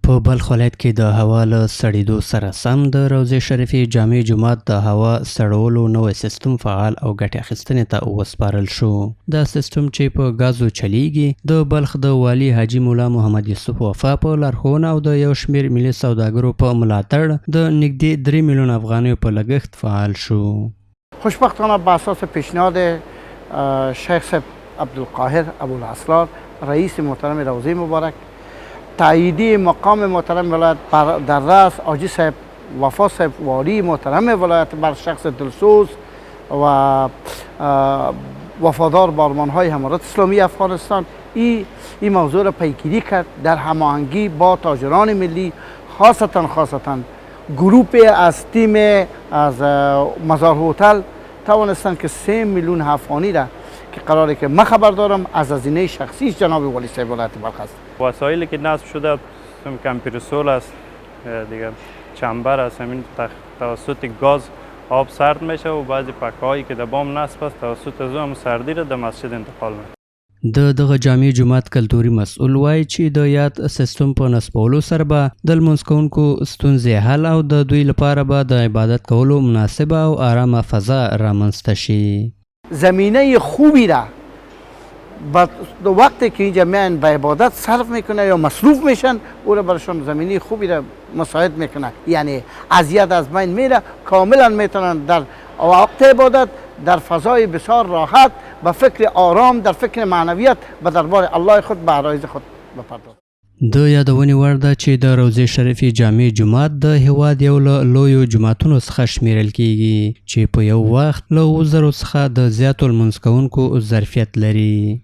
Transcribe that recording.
په بلخ ولایت کې د هوا له سړېدو سره سم د روضې شریفې جامع جومات د هوا سړولو نوی سیستم فعال او ګټې اخیستنې ته وسپارل شو. دا سیستم چې په ګازو چلیږي د بلخ د والي حاجي مولا محمد یوسف وفا په لارښوونه او د یو شمېر ملي سوداګرو په ملاتړ د نږدې 3 میلیون افغانیو په لګښت فعال شو. خوشبختانه به اساس پیشنهاد شیخ صاحب عبدالقاهر ابوالاسرار رئیس محترم روضه مبارک، تاییدی مقام محترم ولایت در رأس حاجی صاحب وفا صاحب والی محترم ولایت بر شخص دلسوز و وفادار به آرمان‌های امارات اسلامی افغانستان این موضوع را پیگیری کرد در هماهنگی با تاجران ملی، خاصتا گروپ از تیم از مزار هتل توانستند که 3 میلیون افغانی را که قراره که من خبر دارم از هزینه شخصی جناب والی صاحب ولایت بلخ است. وسایلی که نصب شده کمپرسور است، دیگه چنبر است، همین توسط گاز آب سرد میشه و بعضی پکهایی که در بام نصب است توسط از هم سردی را در مسجد انتقال میشه. د دغه جامع جومات کلتوري مسؤل وایي چې د یاد سیستم په نصبولو سره به د لمونځ کوونکو ستونزې حل او د دوی لپاره به د عبادت کولو مناسبه او آرامه فضا رامنځته شي. زمینه خوبی را وقتی که اینجا میان به عبادت صرف میکنه یا مصروف میشن او را برشان زمینه خوبی را مساعد میکنه، یعنی اذیت از بین میره، کاملا میتونن در وقت عبادت در فضای بسیار راحت به فکر آرام در فکر معنویت به دربار الله خود به عرایض خود بپردازند. د یادونې وړ ده چې د روضې شریفې جامع جومات د هیواد یو له لویو جوماتونو څخه شمیرل کیږي چې په یو وخت له 2000 څخه د زیاتو لمونځ کوونکو ظرفیت لري.